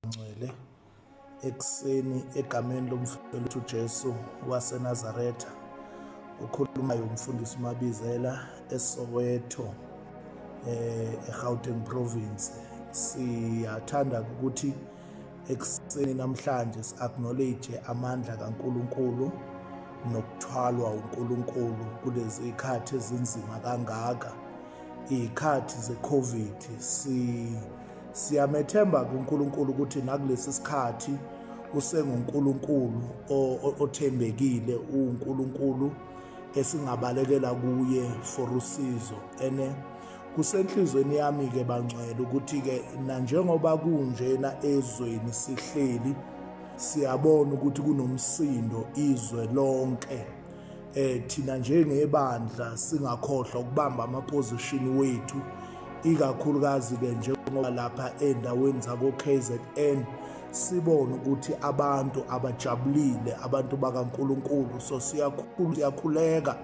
ngcwele ekuseni egameni lomfundisi wethu Jesu waseNazaretha. Ukhulumayo umfundisi uMabizela eSoweto, eGauteng province. Siyathanda ukuthi ekuseni namhlanje si-acknowledge amandla kaNkulunkulu nokuthwalwa uNkulunkulu kulezi zikhathi ezinzima kangaka, izikhathi ze-COVID. Siyamethemba kuNkulunkulu ukuthi nakulesi sikhathi usenguNkulunkulu othembekile, uNkulunkulu esingabalekela kuye for usizo. Kusenhlizweni yami-ke bangcwele ukuthi-ke nanjengoba kunjena ezweni sihleli siyabona ukuthi kunomsindo izwe lonke, thina njengebandla singakhohlwa ukubamba amapozishini wethu, ikakhulukazi-ke njengoba lapha endaweni zako-KZN sibone ukuthi abantu abajabulile, abantu bakaNkulunkulu. So siyakhuleka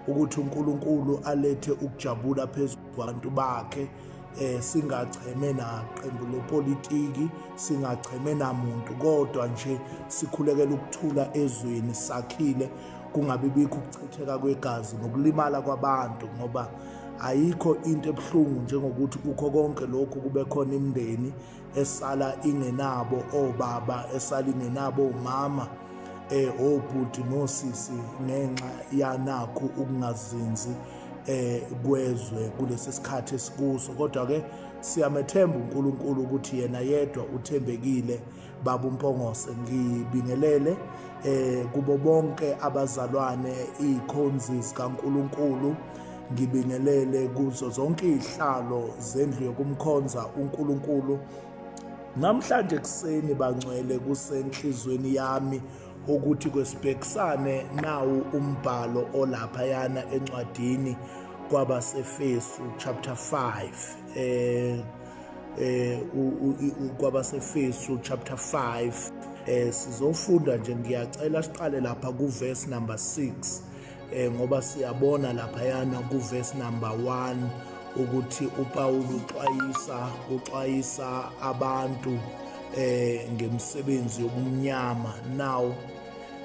ukuthi uNkulunkulu alethe ukujabula phezu kwabantu bakhe, singacheme naqembu lepolitiki, singacheme namuntu, kodwa nje sikhulekela ukuthula ezweni, sakhile kungabi bikho ukuchitheka kwegazi nokulimala kwabantu, ngoba ayikho into ebuhlungu njengokuthi kukho konke lokhu kube khona imindeni esala ingenabo obaba, esala ingenabo umama, obhuti nosisi ngenxa yanakho ukungazinzi kwezwe kulesi sikhathi esikuso. Kodwa-ke siyamethemba uNkulunkulu ukuthi yena yedwa uthembekile. Baba uMpongose, ngibingelele kubo bonke abazalwane, izikhonzi zikaNkulunkulu, ngibingelele kuzo zonke izihlalo zendlu yokumkhonza uNkulunkulu. Namhlanje kuseni bangcwele kusenhlizweni yami ukuthi kwesibhekisane nawo umbhalo olaphayana encwadini kwabaseFesu chapter 5, kwabaseFesu chapter 5. Sizofunda nje, ngiyacela siqale lapha kuverse number 6, ngoba siyabona laphayana kuverse number 1 ukuthi uPawulu uxwayisa abantu ngemsebenzi yobumnyama. Now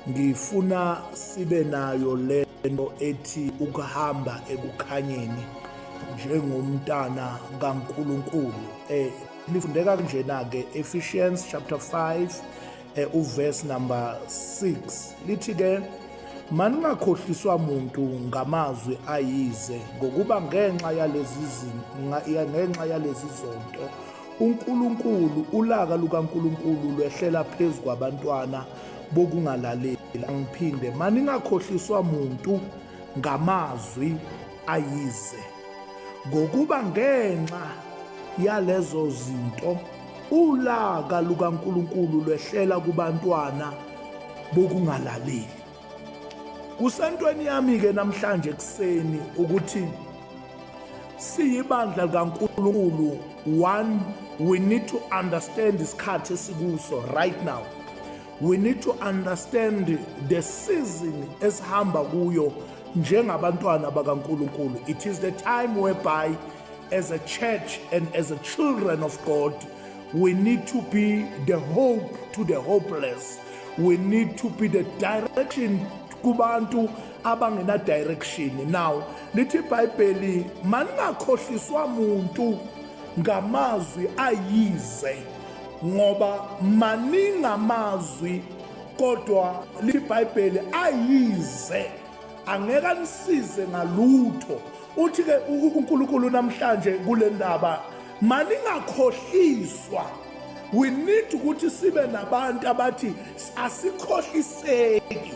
ngifuna sibe nayo lento ethi ukuhamba ekukhanyeni njengomntana kaNkulunkulu. Lifundeka kanjena-ke Ephesians chapter 5 uverse number 6 lithi-ke, maningakhohliswa muntu ngamazwi ayize, ngokuba ngenxa yalezi zonto uNkulunkulu, ulaka lukaNkulunkulu lwehlela phezu kwabantwana bokungalaleli. Angiphinde, maningakhohliswa muntu ngamazwi ayize, ngokuba ngenxa yalezo zinto ulaka lukaNkulunkulu lwehlela kubantwana bokungalaleli. Kusentweni yami-ke namhlanje kuseni ukuthi siyibandla likaNkulunkulu, one, we need to understand isikhathi esikuso right now. We need to understand the season esihamba kuyo njengabantwana bakaNkulunkulu. It is the time whereby as a church and as a children of God, we need to be the hope to the hopeless. We need to be the direction kubantu abangena direction. Now lithi iBhayibheli, maningakhohliswa muntu ngamazwi ayize, ngoba maningi amazwi kodwa lithi iBhayibheli ayize angeke anisize ngalutho. Uthi-ke uNkulunkulu namhlanje kule ndaba, maningakhohliswa. We need ukuthi sibe nabantu abathi asikhohliseki,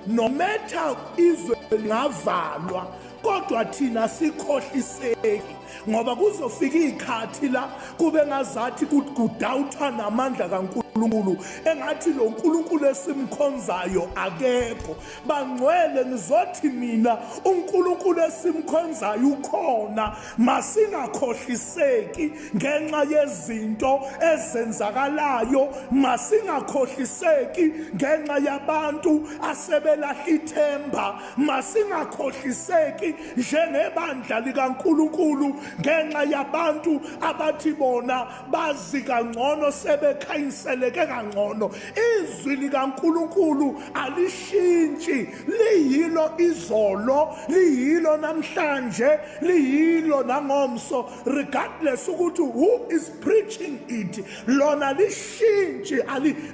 no matter izwe lingavalwa kodwa thina sikhohliseki, ngoba kuzofika izikhathi la kube ngazathi kudawuthwa namandla kaNkulunkulu. uNkulunkulu engathi lo uNkulunkulu esimkhonzayo akekho. Bangcwele ngizothi mina uNkulunkulu esimkhonzayo ukhona. Masingakhohliseki ngenxa yezinto ezenzakalayo, masingakhohliseki ngenxa yabantu asebelahla ithemba, masingakhohliseki njengebandla likaNkulunkulu ngenxa yabantu abathi bona bazi kangcono sebekhanyiseleke kangcono. Izwi likaNkulunkulu alishintshi, liyilo izolo, liyilo namhlanje, liyilo nangomso, regardless ukuthi who is preaching it. Lona lishintshi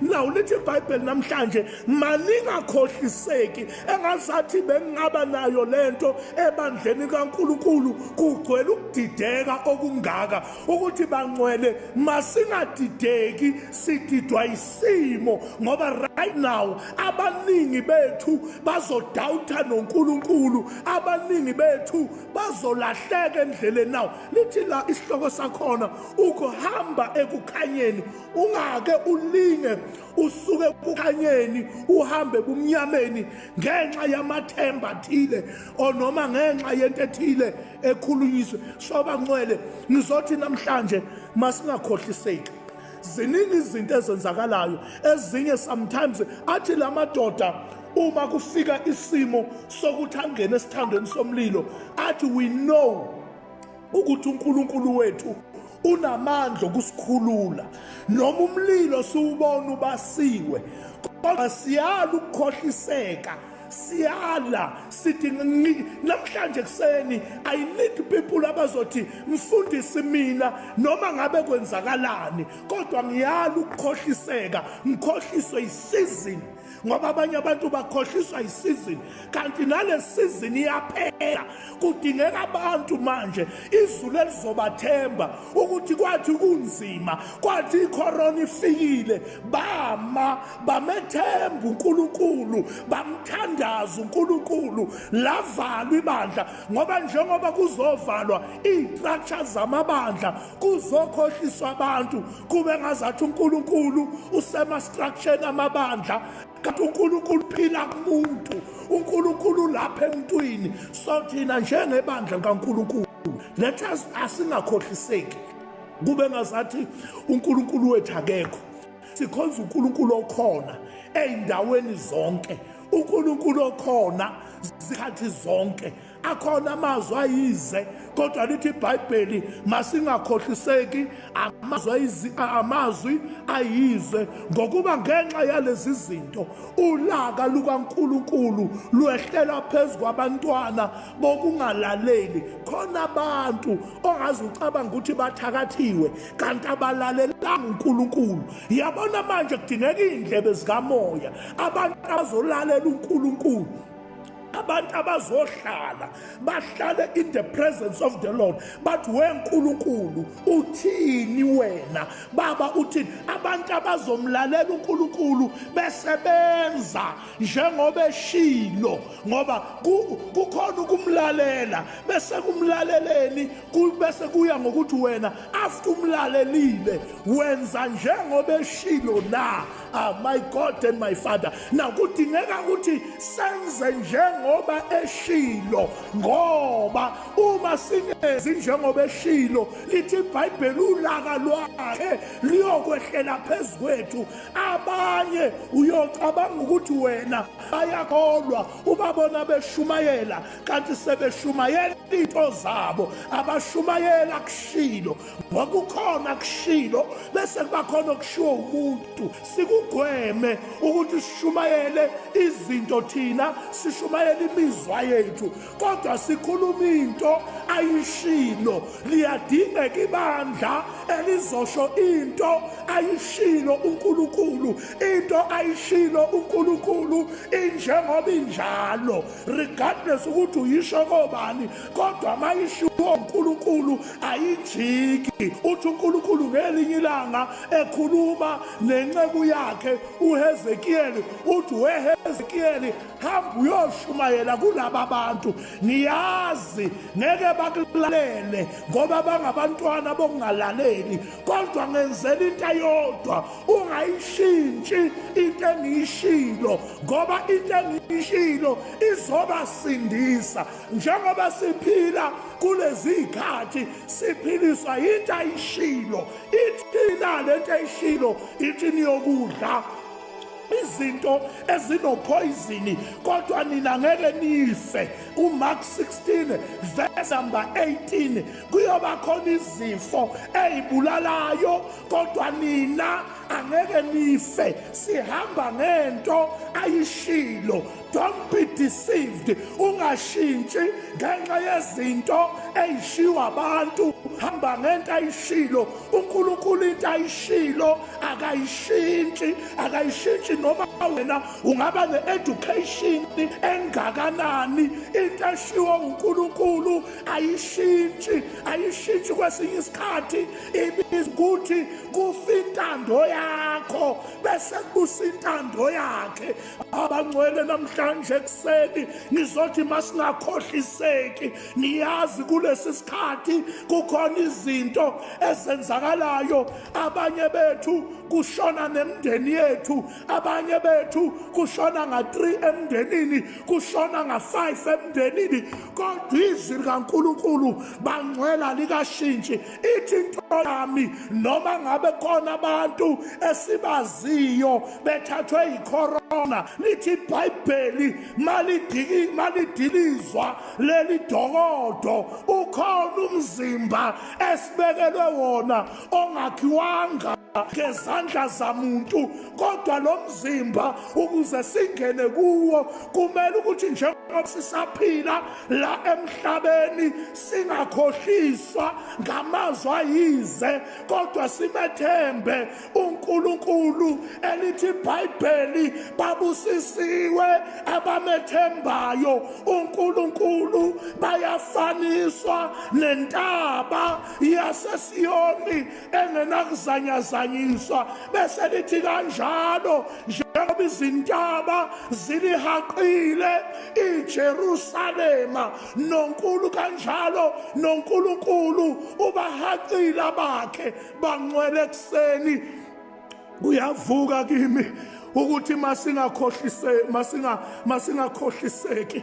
nawu lithi iBhayibheli namhlanje, maningakhohliseki. Engazathi bengingaba nayo lento ebandleni kaNkulunkulu kugcwele ukudideka okungaka ukuthi bangcwele masingadideki, sididwa isimo ngoba right now abaningi bethu bazodawutha noNkulunkulu, abaningi bethu bazolahleka endleleni. Nawo lithi la isihloko sakhona, ukuhamba ekukhanyeni, ungake ulinge usuke kukhanyeni uhambe kumnyameni ngenxa yamathemba athile noma ngenxa yento ethile ekhulunyiswe. Sobangcwele ngizothi namhlanje masingakhohliseki. Ziningi izinto ezenzakalayo, ezinye sometimes athi la madoda uma kufika isimo sokuthi angene esithandweni somlilo, athi we know ukuthi uNkulunkulu wethu unamandla okusikhulula noma umlilo siwubona ubasiwe, kodwa siyala ukukhohliseka, siyala sithi namhlanje kuseni I need people abazothi mfundisi mina noma ngabe kwenzakalani, kodwa ngiyala ukukhohliseka, ngikhohliswe isizini. Ngoba abanye abantu bakhohliswa isizini, kanti nale sizini iyaphela. Kudingeka abantu manje izulu elizobathemba ukuthi kwathi kunzima, kwathi icorona ifikile, bamethemba uNkulunkulu, bamthandaza uNkulunkulu, lavalwa ibandla. Ngoba njengoba kuzovalwa istructure zamabandla, kuzokhohliswa abantu, kube ngazathi uNkulunkulu usema structure amabandla, kanti uNkulunkulu phila kumuntu, uNkulunkulu lapha emntwini. So thina njengebandla likaNkulunkulu, let us asingakhohliseki, kube ngazathi uNkulunkulu wethu akekho. Sikhonza uNkulunkulu okhona ey'ndaweni zonke, uNkulunkulu okhona zikhathi zonke. Akhona amazwi ayize, kodwa lithi iBhayibheli masingakhohliseki amazwi ayize, ngokuba ngenxa yalezi zinto ulaka lukaNkulunkulu lwehlela phezu kwabantwana bokungalaleli. Khona abantu ongaze ucabanga ukuthi bathakathiwe kanti abalalelanga uNkulunkulu. Yabona manje kudingeka iy'ndlebe zikamoya, abantu abazolalela uNkulunkulu, abantu abazohlala bahlale in the presence of the Lord. But weNkulunkulu uthini wena baba, uthini? Abantu abazomlalela uNkulunkulu besebenza njengoba eshilo, ngoba kukhona ukumlalela bese kumlaleleni bese kuya ngokuthi wena after umlalelile wenza njengoba eshilo na. My God and my Father. Now kudingeka ukuthi senze njengoba eshilo, ngoba uma singenzi njengoba eshilo, lithi iBhayibheli ulaka lwakhe liyokwehlela phezu kwethu. Abanye uyocabanga ukuthi wena bayakholwa, ubabona beshumayela, kanti sebeshumayela into zabo, abashumayela kushilo. Wakukhona kushilo bese kubakhona okushiwo umuntu. Sikugweme ukuthi sishumayele izinto thina, sishumayele imizwa yethu, kodwa sikhuluma into ayishilo. Liyadingeka ibandla elizosho into ayishilo uNkulunkulu, into ayishilo uNkulunkulu injengoba injalo, regardless ukuthi uyisho kobani, kodwa mayishiwo uNkulunkulu ayijiki. Uthi uNkulunkulu ngelinye ilanga ekhuluma nenceku yakhe uHezekiyeli, uthi weHezekiyeli hamba uyoshumayela kulaba bantu. Niyazi ngeke bakulalele ngoba bangabantwana bokungalaleli, kodwa ngenzela into eyodwa, ungayishintshi into engiyishilo, ngoba into engiyishilo izobasindisa. Njengoba siphila kulezi izikhathi siphiliswa into ayishilo, ithi na lento ayishilo ithi niyokudla izinto ezinophoyizini kodwa nina ngeke nife. uMark 16 verse number 18, kuyoba khona izifo ezibulalayo kodwa nina angeke nife. Sihamba ngento ayishilo. Don't be deceived. Ungashintshi ngenxa yezinto ezishiwa abantu. Hamba ngento ayishilo. uNkulunkulu into ayishilo akayishintshi noma wena ungaba ne-education engakanani. Into eshiwo uNkulunkulu ayishintshi kwesinye isikhathi ibiza ukuthi kufa intando yakho bese kubusa intando yakhe. Abangcwele namhlanje ekuseni ngizothi masingakhohliseki, niyazi kulesi sikhathi kukhona izinto ezenzakalayo. Abanye bethu kushona nemndeni yethu, abanye bethu kushona nga-3 emndenini, kushona nga-5 emndenini. Kodwa izwi likaNkulunkulu bangcwela likashintshi ithi into yami, noma ngabe khona abantu esibaziyo bethathwe yicorona, lithi iBhayibheli malidilizwa leli dokodo, ukhona umzimba esibekelwe wona ongakhiwanga ngezandla zamuntu, kodwa lo mzimba ukuze singene kuwo kumele ukuthi njengoba sisaphila la emhlabeni singakhohliswa ngamazwi ayize, kodwa simethembe uNkulunkulu. Elithi iBhayibheli babusisiwe abamethembayo uNkulunkulu, bayafaniswa nentaba yaseSiyoni engenakuzanyazanyiswa. Bese lithi kanjalo njengoba izintaba zilihaqile iJerusalema, noNkulu kanjalo noNkulunkulu ubahaqile abakhe. Bangcwele ekuseni kuyavuka kimi ukuthi masingakhohliseki,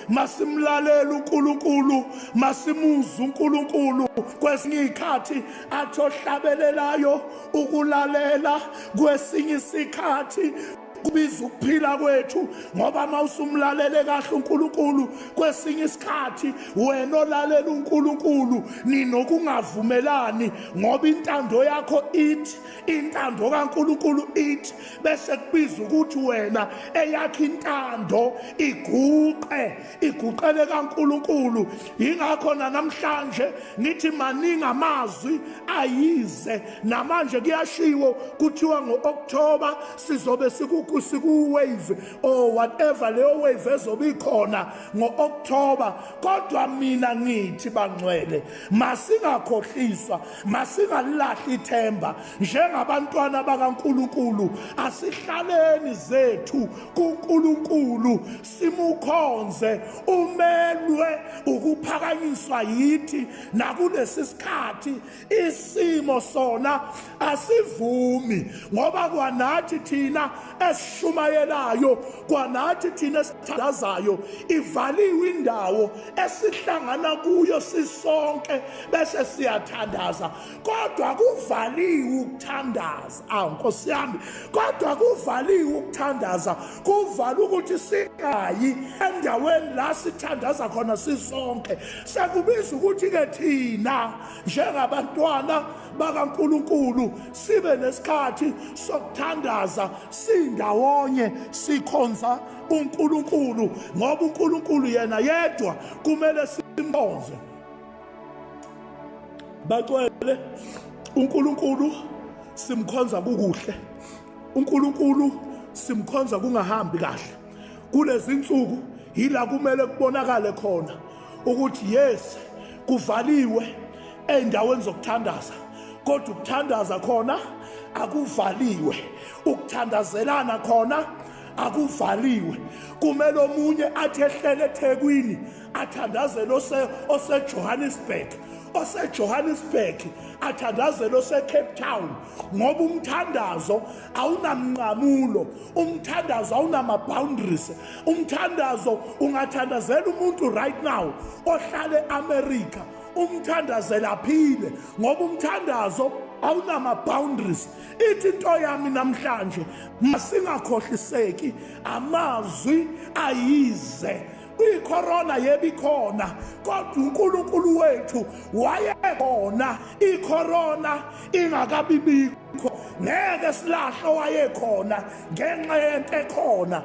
masimlalela uNkulunkulu, masimuzwe uNkulunkulu. Kwesinye isikhathi athi ohlabelelayo ukulalela, kwesinye isikhathi kubiza ukuphila kwethu, ngoba mawusumlalele kahle uNkulunkulu kwesinye isikhathi wena olalela uNkulunkulu ninokungavumelani, ngoba intando yakho ithi, intando kaNkulunkulu ithi, bese kubiza ukuthi wena eyakhe intando iguqele kaNkulunkulu. Yingakho namhlanje ngithi maningi amazwi ayize. Namanje kuyashiwo kuthiwa ngo-October sizobe siku-wave or whatever leyo wave ezobe ikhona ngo-October. Kodwa mina ngithi bangcwele, masingakhohliswa, masingalilahli ithemba. Njengabantwana bakaNkulunkulu asihlaleni zethu kuNkulunkulu, simukhonze, umelwe ukuphakanyiswa yithi. Nakulesi sikhathi isimo sona asivumi, ngoba kwanathi thina esishumayelayo, kwanathi thina esithandazayo, ivaliwe indawo esihlangana kuyo sisonke bese siyathandaza. Kodwa kuvaliwe ukuthandaza, Nkosi yami, kodwa kuvaliwe ukuthandaza, kuvala ukuthi singayi endaweni la sithandaza khona sisonke. Sekubiza ukuthi-ke thina njengabantwana bakaNkulunkulu sibe nesikhathi sokuthandaza, sindawonye sikhonza uNkulunkulu, ngoba uNkulunkulu yena yedwa kumele simkhonze. Bacwele, uNkulunkulu simkhonza kukuhle, uNkulunkulu simkhonza kungahambi kahle. Kulezi insuku yila kumele kubonakale khona ukuthi yes, kuvaliwe endaweni zokuthandaza, kodwa ukuthandaza khona akuvaliwe, ukuthandazelana khona akuvaliwe. Kumele omunye athi ehlele eThekwini athandazele oseJohannesburg, athandazele ose-Cape Town, ngoba umthandazo awunamnqamulo, umthandazo awunama-boundaries. Umthandazo ungathandazela umuntu right now ohlala e-America, umthandazela aphile, ngoba umthandazo awunama-boundaries. Ithi into yami namhlanje, masingakhohliseki amazwi ayize. I-corona yebikhona, kodwa uNkulunkulu wethu wayekhona i-corona ingakabibikho. Ngeke silahle owayekhona ngenxa yento ekhona.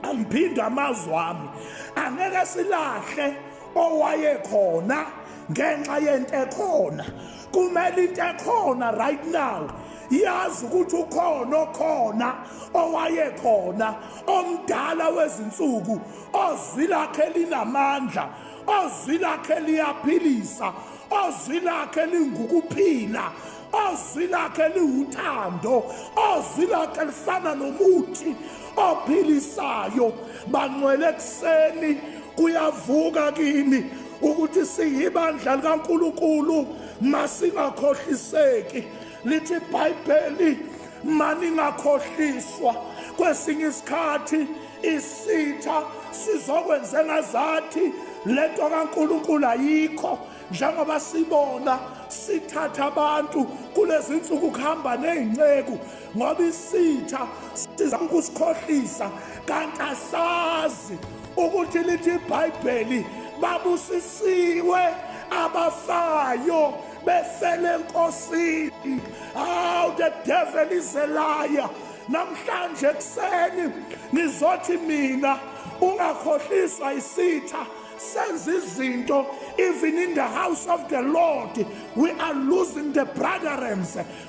Angiphinde amazwi ami, angeke silahle owayekhona ngenxa yento ekhona. Kumele into ekhona right now yazi ukuthi okhona owayekhona, omdala wezinsuku, ozwi lakhe linamandla, ozwi lakhe liyaphilisa, ozwi lakhe lingukuphila, ozwi lakhe liwuthando, ozwi lakhe lifana nomuthi ophilisayo. Bangcwele ekuseni kuyavuka kimi ukuthi siyibandla likaNkulunkulu, masingakhohliseki. Lithi iBhayibheli, maningakhohliswa. Kwesinye isikhathi isitha sizokwenza ngazathi lento kaNkulunkulu ayikho, njengoba sibona sithatha abantu kulezi insuku kuhamba nezingceku, ngoba isitha siza ukusikhohlisa. Kanti asazi ukuthi lithi iBhayibheli, babusisiwe abafayo befele enkosini. Oh, the devil is a liar. Namhlanje kuseni nizothi mina ungakhohliswa isitha, senza izinto. Even in the house of the Lord, we are losing the brethren,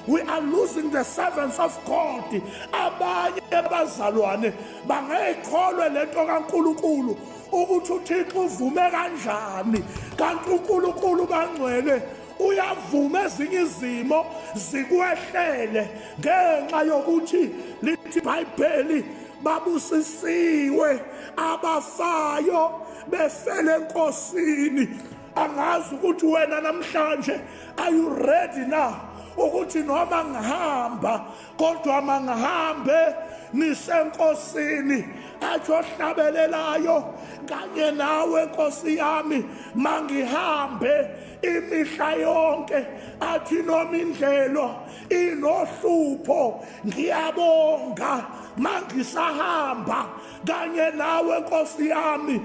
we are losing the servants of God. Abanye abazalwane bangayikholwe lento kaNkulunkulu ukuthi uThixo uvume kanjani, kanti uNkulunkulu bangcwele uyavuma ezinye izimo zikwehlele ngenxa yokuthi lithi iBhayibheli, babusisiwe abafayo befele enkosini. Angazi ukuthi wena namhlanje, are you ready now ukuthi noma ngihamba, kodwa mangihambe nisenkosini atsho hlabelelayo kanye nawe Nkosi yami, mangihambe imihla yonke, athi noma indlelo inohlupho ngiyabonga mangisahamba kanye nawe Nkosi yami.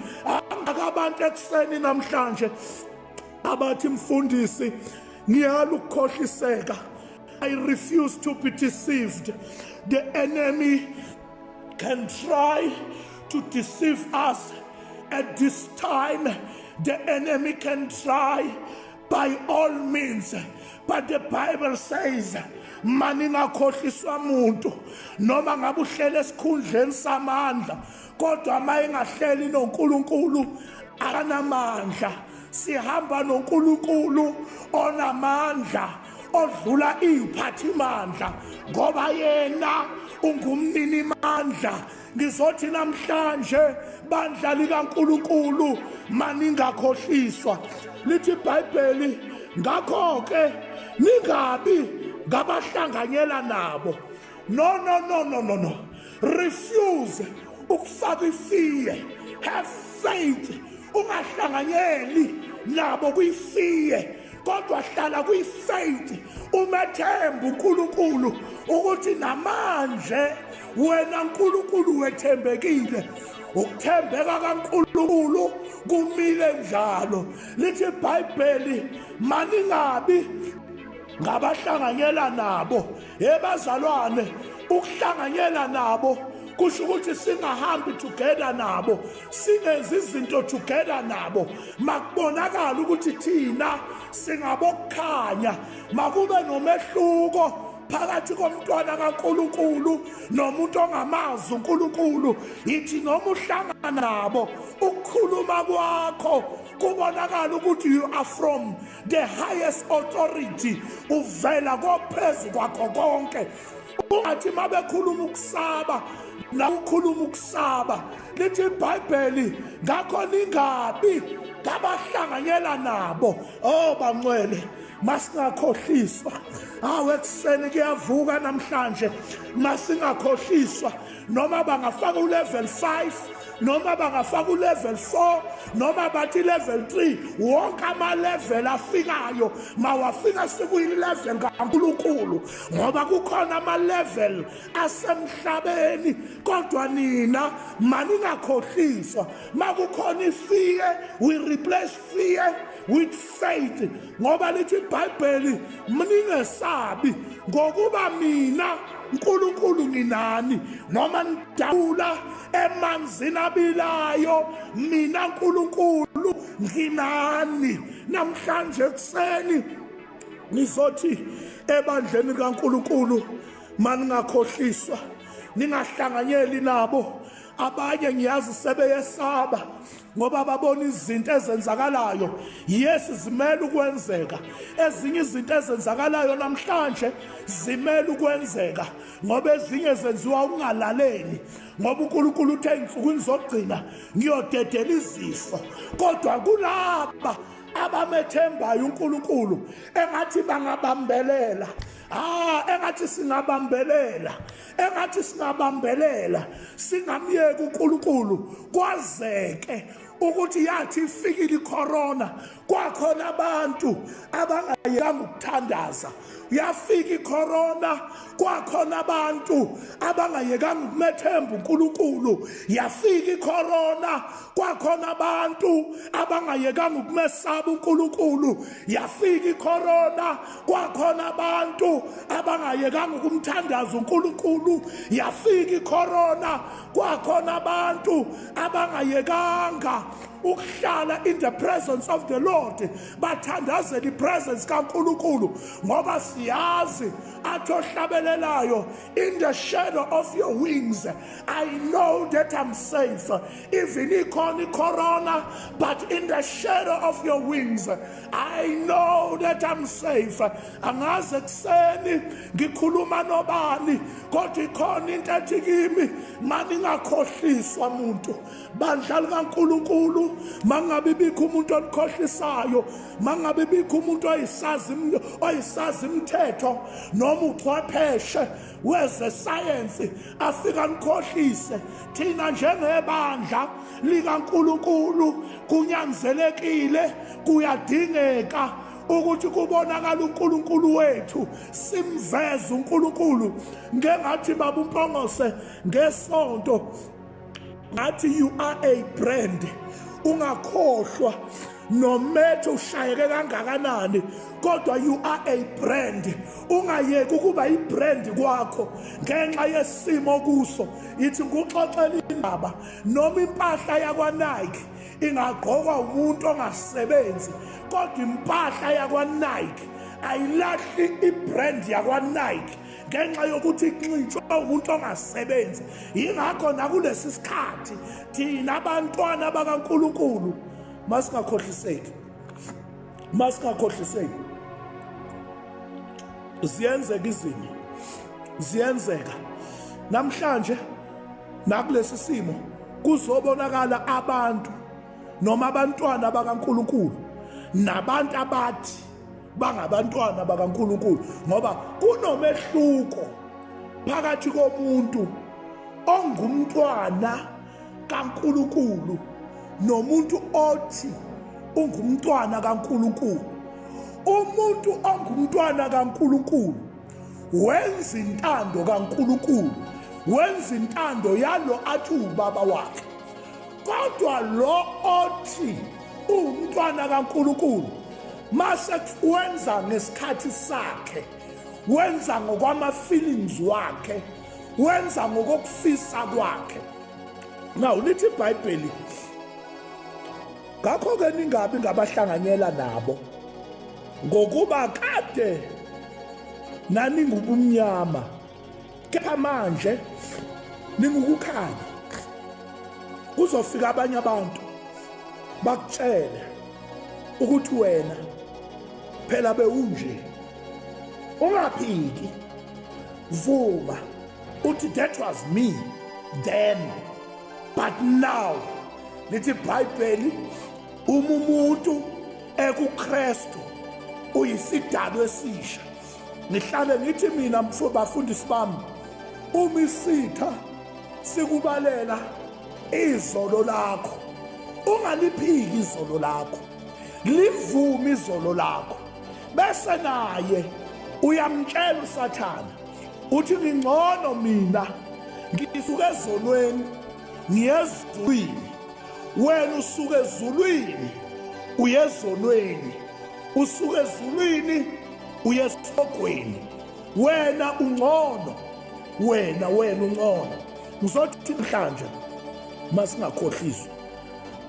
Akabantu ekuseni namhlanje abathi mfundisi, ngiyala ukukhohliseka. I refuse to be deceived. The enemy can try to deceive us at this time. The enemy can try by all means, but the Bible says, maningakhohliswa muntu, noma ngabe uhlele esikhundleni samandla, kodwa mayengahleli noNkulunkulu akanamandla. Sihamba noNkulunkulu onamandla, odlula iziphathimandla, ngoba yena ungumnini mandla. Ngizothi namhlanje, bandla likaNkulunkulu, maningakhohliswa. Lithi iBhayibheli, ngakho-ke ningabi ngabahlanganyela nabo. No. Refuse ukufaka ifiye. Have faith. Ungahlanganyeli nabo kuyifiye, kodwa hlala kuyifaith. Umethemba uNkulunkulu ukuthi namanje wena uNkulunkulu wethembekile. Ukuthembeka kaNkulunkulu kumile njalo. Lithi iBhayibheli, maningabi ngabahlanganyela nabo. Bazalwane, ukuhlanganyela nabo kusho ukuthi singahambi together nabo, singenzi izinto together nabo. Makubonakala ukuthi thina singabokukhanya, makube nomehluko phakathi komntwana kaNkulunkulu nomuntu ongamazi uNkulunkulu. Yithi noma uhlangana nabo, ukukhuluma kwakho kubonakala ukuthi you are from the highest authority, uvela kophezulu kwakho konke. Ungathi mabekhuluma ukusaba na ukhuluma ukusaba. Lithi iBhayibheli, ngakho ningabi ngabahlanganyela nabo. Oh bangcwele, masingakhohliswa ekuseni kuyavuka namhlanje masingakhohliswa noma bangafaka ulevel 5 noma bangafaka ulevel 4 noma bathi level 3 wonke ama-level afikayo mawafika sikuyi-level kaNkulunkulu ngoba kukhona ama-level asemhlabeni kodwa nina maningakhohliswa makukhona ifear we replace fear with faith ngoba lithi iBhayibheli mningesabi ngokuba mina uNkulunkulu nginani noma ngidabula emanzini abilayo mina uNkulunkulu nginani. Namhlanje kuseni ngizothi ebandleni kaNkulunkulu maningakhohliswa ningahlanganyeli nabo abanye ngiyazi sebeyesaba ngoba babona izinto ezenzakalayo. Yes, zimele ukwenzeka. Ezinye izinto ezenzakalayo namhlanje zimele ukwenzeka ngoba ezinye zenziwa ukungalaleli ngoba uNkulunkulu uthe insukwini zokugcina ngiyodedela izifo. Kodwa kulaba abamethembayo uNkulunkulu engathi bangabambelela engathi singabambelela singamyeki uNkulunkulu kwazeke ukuthi yathi ifikile icorona kwakhona abantu abangayekanga ukuthandaza. Yafika icorona kwakhona abantu abangayekanga ukumethemba uNkulunkulu. Yafika icorona kwakhona abantu abangayekanga ukumesaba uNkulunkulu. Yafika icorona kwakhona abantu abangayekanga ukumthandaza uNkulunkulu. Yafika icorona kwakhona abantu abangayekanga ukuhlala in the presence of the Lord bathandazela ipresence kaNkulunkulu ngoba siyazi athi ohlabelelayo in the shadow of your wings I know that I'm safe. Even ikhona icorona but in the shadow of your wings I know that I'm safe. Angaze kuseni ngikhuluma nobani kodwa ikhona into ethi kimi maningakhohliswa muntu bandlali kaNkulunkulu. Mangabe bikho umuntu olikhohlisayo mangabe bikho umuntu oyisazi imithetho noma uchwepheshe weze science afika nikhohlise thina njengebandla likaNkulunkulu kunyanzelekile kuyadingeka ukuthi kubonakala uNkulunkulu wethu simveze uNkulunkulu ngengathi baba uMpongose ngesonto ngathi you are a brand. Ungakhohlwa nomethe ushayeke kangakanani kodwa you are a brand. Ungayeki ukuba ibrand kwakho ngenxa yesimo kuso. Ithi nguxoxela indaba noma impahla yakwaNike ingagqokwa umuntu ongasebenzi kodwa impahla yakwaNike ayilahli ibrand yakwaNike ngenxa yokuthi inxitshwa umuntu ongasebenzi. Yingakho nakulesi sikhathi thina abantwana bakaNkulunkulu masingakhohliseki ziyenzeka izinto ziyenzeka namhlanje nakulesi simo kuzobonakala abantu noma abantwana bakaNkulunkulu nabantu abathi bangabantwana bakaNkulunkulu ngoba kunomehluko phakathi komuntu ongumntwana kaNkulunkulu nomuntu othi ungumntwana kaNkulunkulu. Umuntu ongumntwana kaNkulunkulu wenza intando kaNkulunkulu, wenza intando yalo athi ubaba wakhe. Kodwa lo othi umntwana kaNkulunkulu mase wenza ngesikhathi sakhe, wenza ngokwama-feelings wakhe, wenza ngokufisa kwakhe. Now lithi iBhayibheli ngakho-ke ningabi ngabahlanganyela nabo ngokuba kade naningubumnyama kepha manje ningukukhanya. Kuzofika abanye abantu bakutshele ukuthi wena phela bewunje, ungaphiki, vuma uthi that was me then but now. Lithi iBhayibheli umuntu ekuKristu uyisidalwa esisha. Ngihlale ngithi mina bafundisi bami, uma isitha sikubalela izolo lakho, ungaliphiki izolo lakho, livume izolo lakho. Bese naye uyamtshela uSathane uthi ngingcono mina ngisuka ezonweni ngiyezulwini, wena usuka ezulwini uyezonweni, usuka ezulwini uyesogweni. Wena ungcono, wena ungcono. Ngizothi mhlanje masingakhohliswa,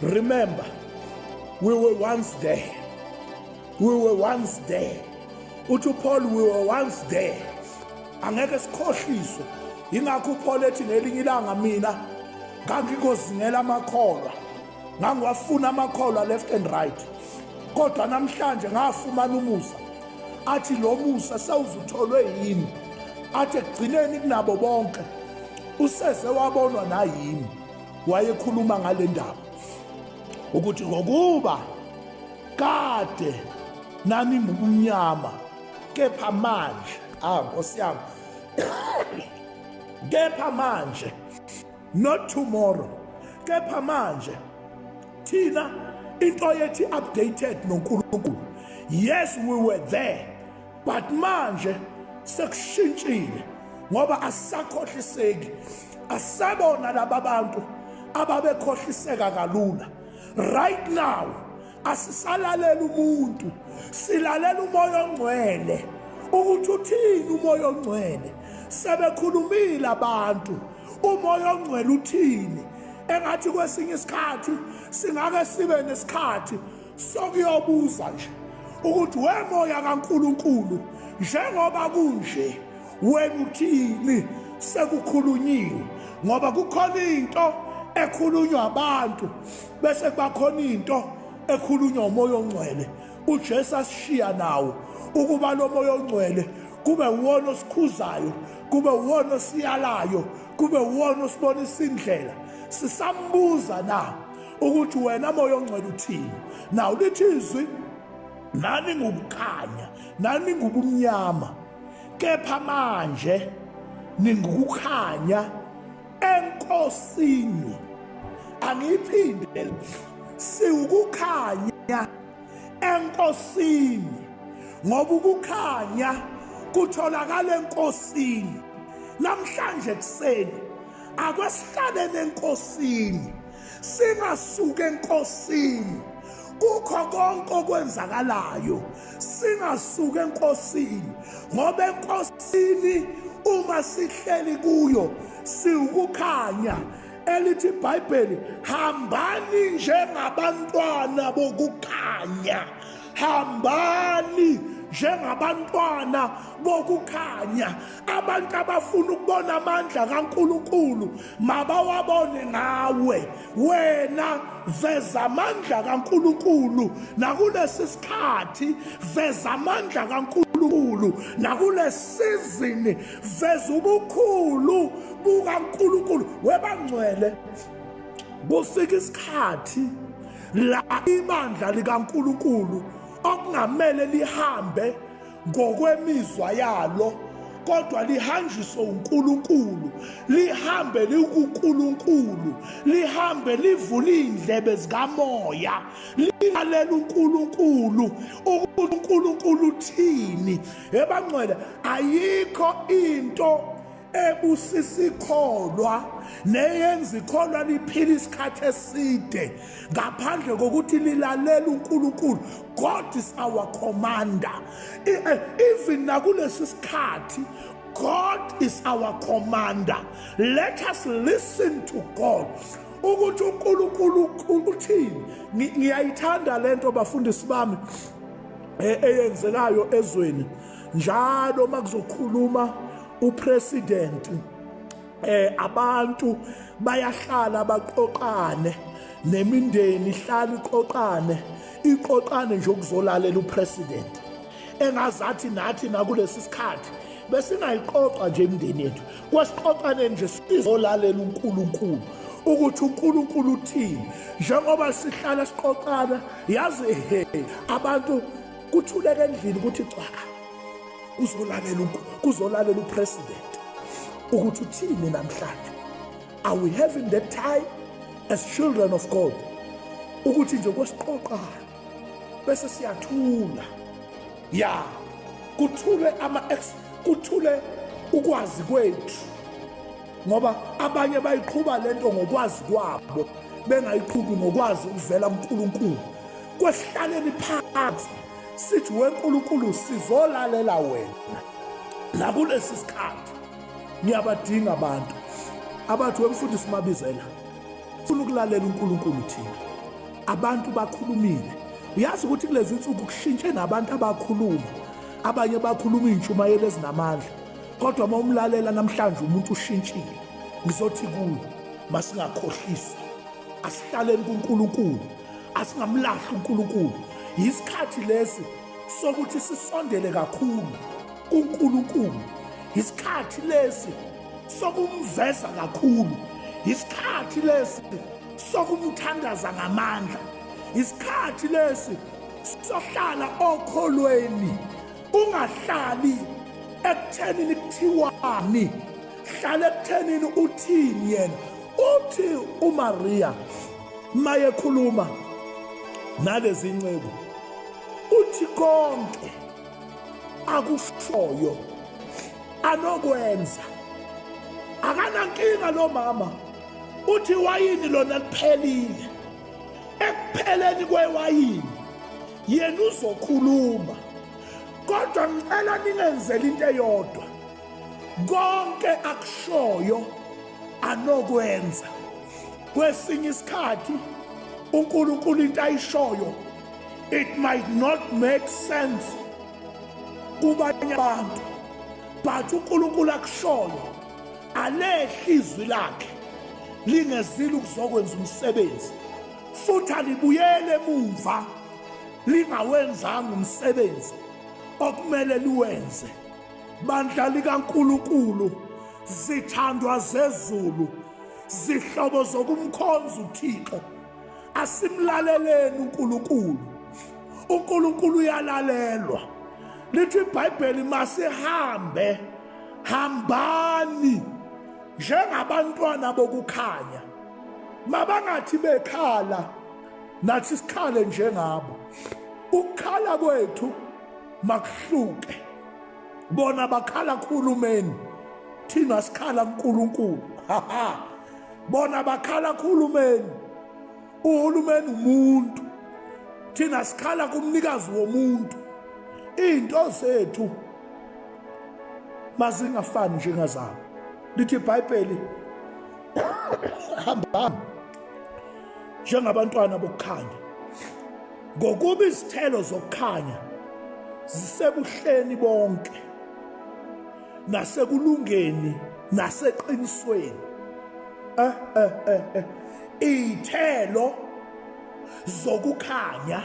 remember we were once there. We were once there. Uthi Paul, we were once there. Angeke sikhohliswe. Ingakho uPaul ethi ngelinye ilanga mina ngangikozingela amakholwa, ngangiwafuna amakholwa left and right, kodwa namhlanje ngafumana umusa. Athi lo musa sewuzutholwe yini, athi ekugcineni kunabo bonke useze wabonwa nayimi. Wayekhuluma ngale ndaba ukuthi ngokuba kade nami ngubumnyama, kepha manje Nkosi yami, kepha manje, not tomorrow, kepha manje thina into yethi updated noNkulunkulu. Yes, we were there, but manje sekushintshile ngoba asisakhohliseki. Asabona laba bantu ababekhohliseka kalula. Right now asisalalela umuntu, silalela umoya ongcwele ukuthi uthini umoya ongcwele. Sebekhulumile abantu, umoya ongcwele uthini. Engathi kwesinye isikhathi singake sibe nesikhathi sokuyobuza nje ukuthi wemoya kaNkulunkulu, njengoba kunje wena uthini sekukhulunyiwe. Ngoba kukhona into ekhulunywa abantu bese kubakhona into ekhulunywa umoya ongcwele. uJesu asishiya nawo ukuba lo moya ongcwele kube uwona osikhuzayo, kube uwona osiyalayo, kube uwona osibonisa indlela. Sisambuza na ukuthi wena moya ongcwele uthini. Nawu lithi izwi, nani ngukukhanya, nani ngubumnyama, kepha manje ningukukhanya eNkosini. Angiphinde, siwukukhanya eNkosini, ngoba ukukhanya kutholakala eNkosini. Namhlanje kuseni akwesihlale eNkosini, singasuke eNkosini kukho konke okwenzakalayo, singasuke eNkosini, ngoba eNkosini uma sihleli kuyo siwukukhanya. Elithi iBhayibheli, hambani njengabantwana bokukhanya, hambani njengabantwana bokukhanya. Abantu abafuna ukubona amandla kaNkulunkulu mabawabone ngawe. Wena veza amandla kaNkulunkulu nakulesi sikhathi, veza amandla kaNkulunkulu nakulesi sizini, veza ubukhulu bukaNkulunkulu. Webangcwele, kufika isikhathi la ibandla likaNkulunkulu okungamele lihambe ngokwemizwa yalo, kodwa lihanjiswe uNkulunkulu, lihambe likuNkulunkulu, lihambe livule indlebe zikamoya, lilalela uNkulunkulu ukuthi uNkulunkulu uthini. Ebangcwele, ayikho into ebusisikholwa neyenza ikholwa liphila isikhathi eside ngaphandle kokuthi lilalela uNkulunkulu. God is our commander. Even nakulesi sikhathi, God is our commander. Let us listen to God ukuthi uNkulunkulu uthini. Ngiyayithanda lento bafundisi bami eyenzekayo ezweni. Njalo makuzokhuluma upresident, abantu bayahlala baqoqane, nemindeni ihlala iqoqane nje ukuzolalela upresident. Engazathi nathi nakulesi sikhathi besingayiqoqa nje imindeni yethu, kwesiqoqane nje sizolalela uNkulunkulu ukuthi uNkulunkulu uthini. Njengoba sihlala siqoqana, yazi abantu kuthuleke endlini ukuthi cwaka kuzolalela upresident ukuthi uthini namhlanje. Are we having that time as children of God ukuthi nje kwesiqoqa bese siyathula? Ya, kuthule kuthule ukwazi kwethu, ngoba abanye bayiqhuba lento ngokwazi kwabo bengayiqhubi ngokwazi ukuvela kuNkulunkulu. Kwehlaleni phansi sithi weNkulunkulu sizolalela wena. Nakulesi sikhathi ngiyabadinga abantu abathi wemfundisi Mabizela ufuna ukulalela uNkulunkulu thina. Abantu bakhulumile, uyazi ukuthi kulezi insuku kushintshe nabantu abakhuluma, abanye bakhuluma intshumayelo ezinamandla, kodwa uma umlalela namhlanje umuntu ushintshile. Ngizothi kuwe masingakhohlisi, asihlaleni kuNkulunkulu, asingamlahli uNkulunkulu. Isikhathi lesi sokuthi sisondele kakhulu kuNkulunkulu, isikhathi lesi sokumveza kakhulu, isikhathi lesi sokumthandaza ngamandla, isikhathi lesi sohlala okholweni. Ungahlali ekuthenini kuthiwani, hlala ekuthenini uthini yena. Uthi uMaria mayekhuluma nalezi ncebo, uthi konke akushoyo anokwenza. Akanankinga lo mama, uthi wayini lona liphelile. Ekupheleni kwewayini yena uzokhuluma, kodwa ngicela ningenzele into eyodwa, konke akushoyo anokwenza. Kwesinye isikhathi uNkulunkulu into ayishoyo it might not make sense kubanye abantu, but uNkulunkulu akushoyo alehli izwi lakhe lingezile ukuzokwenza umsebenzi, futhi alibuyele emuva lingawenzanga umsebenzi okumele liwenze. Bandla likaNkulunkulu, zithandwa zezulu, zihlobo zokumkhonza uThixo, asimlaleleni uNkulunkulu. uNkulunkulu uyalalelwa. Lithi iBhayibheli masihambe, hambani njengabantwana bokukhanya. Mabangathi bekhala nathi sikhale njengabo. Ukukhala kwethu makuhluke. Bona bakhala kuhulumeni, thina sikhala kuNkulunkulu. Bona bakhala kuhulumeni, uhulumeni umuntu, thina sikhala kumnikazi womuntu. Into zethu mazingafani njengazabo. Lithi iBhayibheli hambani njengabantwana bokukhanya, ngokuba izithelo zokukhanya zisebuhleni bonke, nasekulungeni naseqinisweni. Izithelo zokukhanya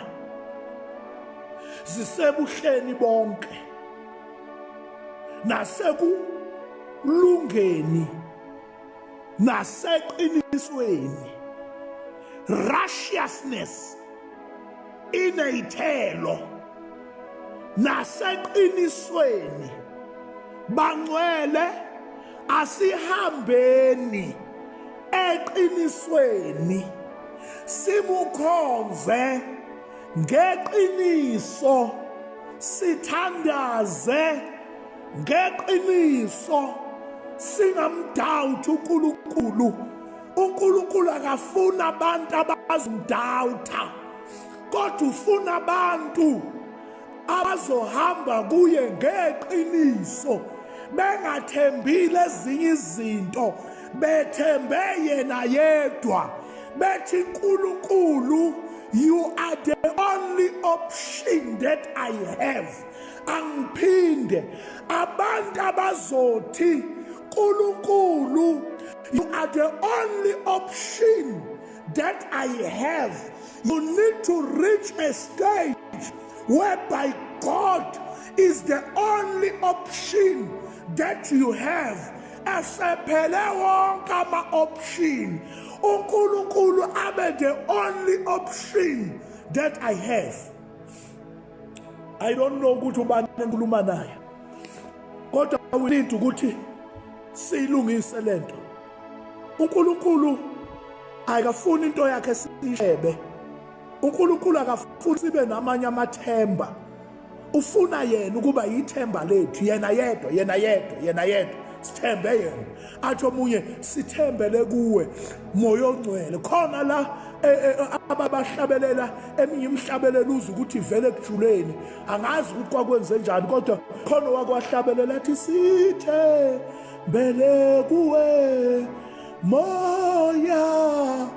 zisebuhleni bonke, nasekulungeni naseqinisweni. Righteousness inezithelo naseqinisweni. Bangcwele asihambeni eqinisweni, simukhonze ngeqiniso, sithandaze ngeqiniso, singamdawuthi uNkulunkulu. uNkulunkulu akafuna abantu abazomdawutha, kodwa ufuna abantu abazohamba kuye ngeqiniso, bengathembile ezinye izinto, bethembe yena yedwa. Bethi uNkulunkulu, you are the only option that I have. Angiphinde abantu abazothi uNkulunkulu, you are the only option that I have. You need to reach a stage whereby God is the only option that you have. Esephele wonke ama-option, uNkulunkulu abe the only option that I have. I don't know ukuthi ubani enkuluma naye, kodwa we need ukuthi siyilungise lento. uNkulunkulu akafuni into yakhe sishebe. uNkulunkulu akafuni sibe namanye amathemba. Ufuna yena ukuba yithemba lethu, yena yedwa sithembe yena. Athi omunye sithembele kuwe moya ongcwele. Khona la ababahlabelela eminye imhlabelelo uze ukuthi ivele ekujuleni, angazi ukuthi kwakwenze njani, kodwa khona wakwahlabelela athi sithembele kuwe moya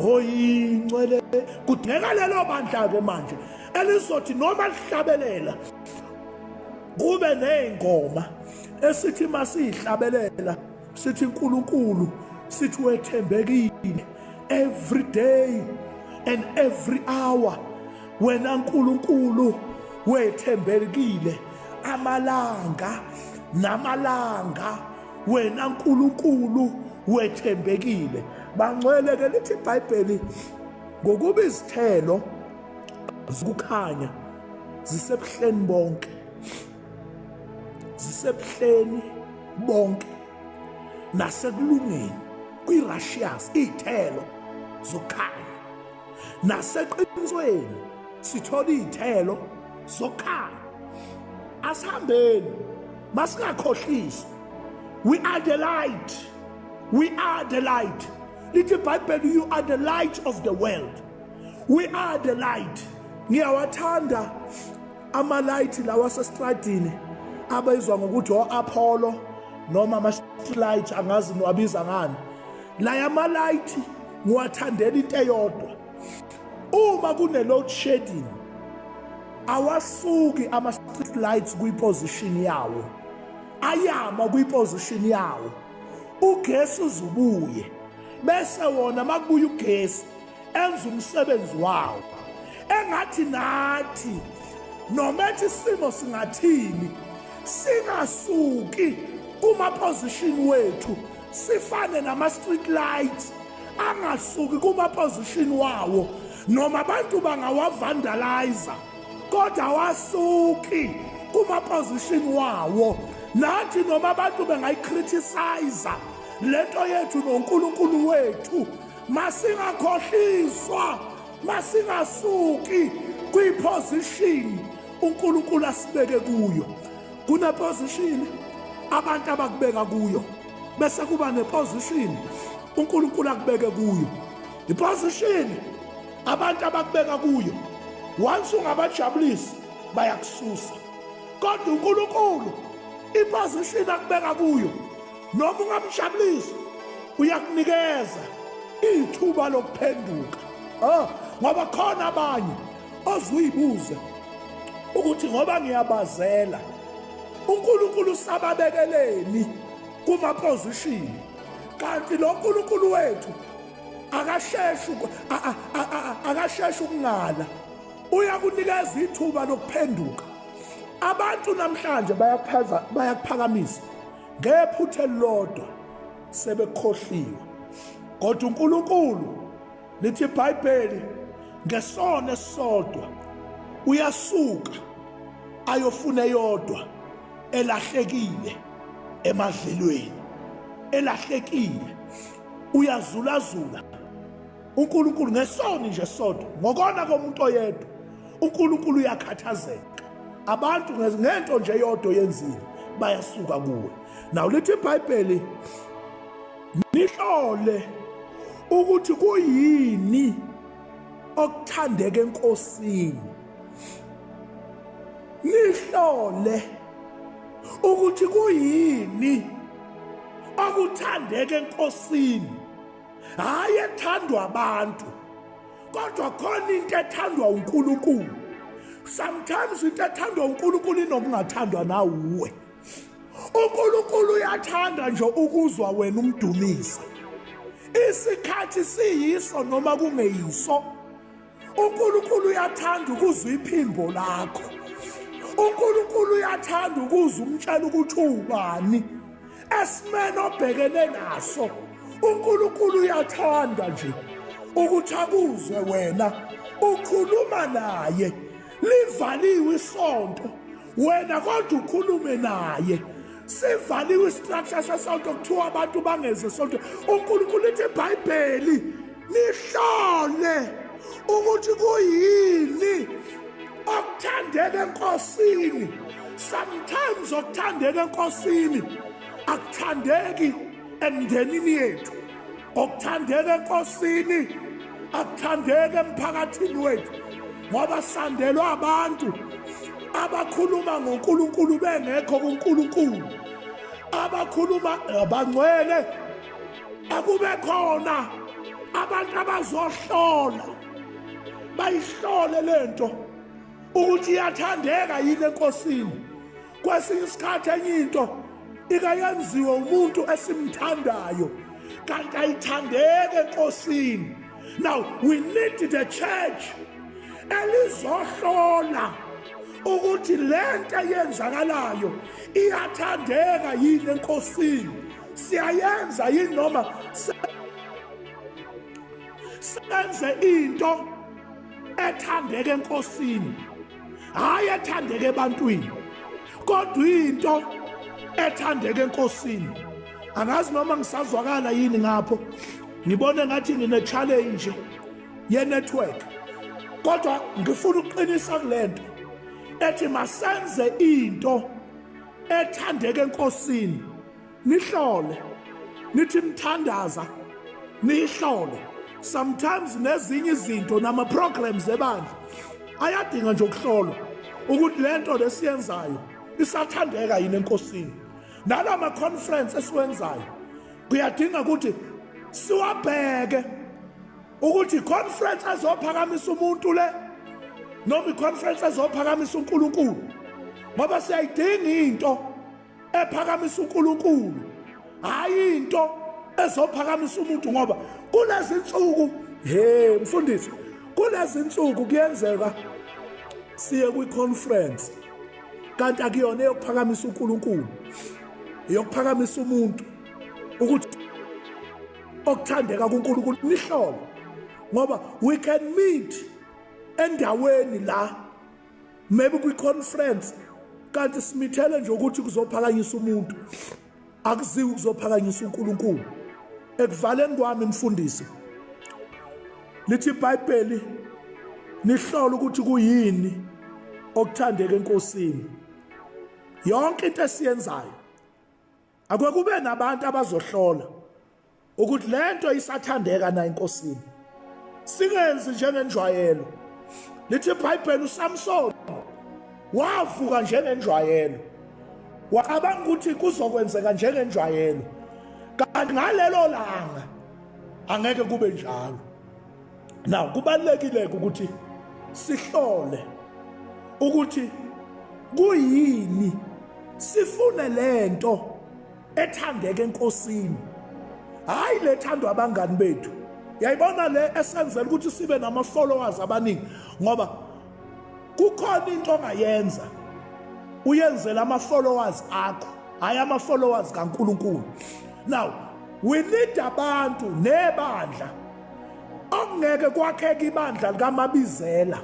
oyingcwele. Kudingeka lelo bandla-ke manje elizothi noma lihlabelela kube ney'ngoma esithi masiyihlabelela sithi uNkulunkulu sithi wethembekile every day and every hour. Wena uNkulunkulu wethembekile amalanga namalanga, wena uNkulunkulu wethembekile. Bangcwele-ke lithi iBhayibheli ngokuba izithelo zokukhanya zisebuhleni bonke, zisebuhleni bonke nasekulungeni, kwi-righteous iy'thelo zokukhanya, naseqinisweni sithola iy'thelo zokukhanya. Asihambeni masingakhohliswa, we are the light, we are the light. Lithi iBhayibheli, you are the light of the world, we are the light. Ngiyawathanda amalayithi lawa asestradini abizwa ngokuthi o-Apollo noma ama-streetlight, angazi niwabiza ngani. La amalayithi ngiwathandela into eyodwa, uma kune-load shedding awasuki ama-street lights kwiposition yawo, ayama kwiposition yawo. Ugesi uzubuye bese wona makubuya ugesi enza umsebenzi wawo. Engathi nathi noma ethi isimo singathini singasuki kuma-position wethu, sifane nama-street lights angasuki kuma-position wawo. Noma abantu bangawavandalizer kodwa wasuki kuma-position wawo. Nathi noma abantu bengayicriticize lento yethu noNkulunkulu wethu, masingakhohliswa, masingasuki kwi-position uNkulunkulu asibeke kuyo. Kune-position abantu abakubeka kuyo, bese kuba ne-position uNkulunkulu akubeke kuyo. I-position abantu abakubeka kuyo, once ungabajabulisi bayakususa, kodwa uNkulunkulu i-position akubeka kuyo noma ungamjabulisi uyakunikeza ithuba lokuphenduka. Ngoba khona abanye ozuyibuza ukuthi ngoba ngiyabazela uNkulunkulu sababekeleni kuma-position, kanti lo nkulunkulu wethu akasheshi ukungala, uyakunikeza ithuba lokuphenduka. Abantu namhlanje bayakuphakamisa ngephutha elilodwa sebekhohliwe, kodwa uNkulunkulu lithi iBhayibheli ngesono esisodwa uyasuka ayofuna eyodwa elahlekile emadlelweni, elahlekile uyazulazula. uNkulunkulu ngesono nje sodwa, ngokona komuntu oyedwa uNkulunkulu uyakhathazeka. Abantu ngento nje yodwa yenzile bayasuka kuwe. Now lithi iBhayibheli nihlole ukuthi kuyini okuthandeka enkosini, nihlole ukuthi kuyini okuthandeka enkosini. Hayi ethandwa abantu, kodwa khona into ethandwa uNkulunkulu. Sometimes into ethandwa uNkulunkulu inokungathandwa nawuwe. uNkulunkulu uyathanda nje ukuzwa wena umdumisa, isikhathi siyiso noma kungeyiso. uNkulunkulu uyathanda ukuzwa iphimbo lakho. uNkulunkulu uyathanda ukuzwa umtshela ukuthi ubani esimene obhekene naso. uNkulunkulu uyathanda nje ukuthi akuzwe wena ukhuluma naye. livaliwe isonto, wena kodwa ukhulume naye. Sivaliwe istructure sesonto kuthiwa abantu bangeze sonto. uNkulunkulu lithi eBhayibheli nihlole ukuthi kuyini okuthandeka enkosini. Sometimes okuthandeka enkosini akuthandeki emndenini yethu, okuthandeka enkosini akuthandeka emphakathini wethu, ngoba sandelwa abantu abakhuluma ngoNkulunkulu bengekho kuNkulunkulu, abakhuluma abangcwele. Akube khona abantu abazohlola, bayihlole lento ukuthi iyathandeka yini enkosini. Kwesinye isikhathi enye into ikayenziwe umuntu esimthandayo kanti ayithandeke enkosini. Now we need the church elizohlola ukuthi lento eyenzakalayo iyathandeka yini enkosini, siyayenza yini noma senze into ethandeka enkosini, hayi ethandeka ebantwini, kodwa into ethandeka enkosini. Angazi noma ngisazwakala yini ngapho, ngibone ngathi ngine-challenge ye-network, kodwa ngifuna ukuqinisa kulento ethi masenze into ethandeka enkosini. Nihlole, nithi mthandaza, nihlole. Sometimes nezinye izinto nama-programs ebandla ayadinga nje ukuhlolwa ukuthi lento lesiyenzayo isathandeka yini enkosini. Nala ma-conference esiwenzayo kuyadinga ukuthi siwabheke ukuthi i-conference ezophakamisa umuntu le noma i-conference ezophakamisa uNkulunkulu, ngoba siyayidinga into ephakamisa uNkulunkulu, hayi into ezophakamisa umuntu. Ngoba kulezi insuku mfundisi, kulezi insuku kuyenzeka siye kwi-conference kanti akuyona eyokuphakamisa uNkulunkulu, eyokuphakamisa umuntu ukuthi okuthandeka kuNkulunkulu. Nihlole, ngoba we can meet endaweni la maybe kwi-conference kanti simithele nje ukuthi kuzophakanyiswa umuntu, akuziwi kuzophakanyiswa uNkulunkulu. Ekuvaleni kwami mfundisi, lithi iBhayibheli nihlole ukuthi kuyini okuthandeka enkosini. Yonke into esiyenzayo akwe kube nabantu abazohlola ukuthi lento isathandeka na enkosini, singenzi njengenjwayelo. Lithi iBhayibheli uSamson wavuka njengenjwayelo, wacabanga ukuthi kuzokwenzeka njengenjwayelo, kanti ngalelo langa angeke kube njalo. Now kubalekile ukuthi sihlole ukuthi kuyini sifune lento ethandeka enkosini, hayi lethandwa abangani bethu. Yayibona le esenzela ukuthi sibe nama-followers abaningi, ngoba kukhona into ongayenza uyenzela ama-followers akho, hayi ama-followers kaNkulunkulu. Now we need abantu nebandla okungeke kwakheka ibandla likaMabizela,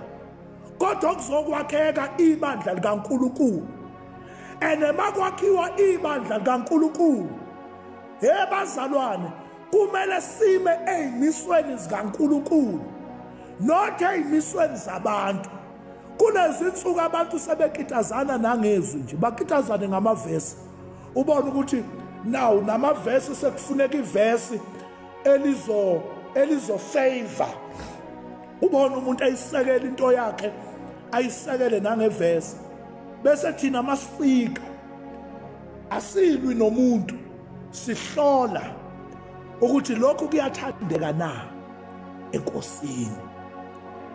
kodwa kuzokwakheka ibandla likaNkulunkulu. And makwakhiwa ibandla likaNkulunkulu, bazalwane, kumele sime eyimisweni zikaNkulunkulu, not eyimisweni zabantu. Kulezi insuku abantu sebekitazana nangezwi nje, bakitazane ngamavesi. Ubona ukuthi now namavesi sekufuneka ivesi elizo favor. Ubona umuntu ayisekele into yakhe, ayisekele nangevesi, bese thina masifika asilwi nomuntu, sihlola ukuthi lokhu kuyathandeka na enkosini,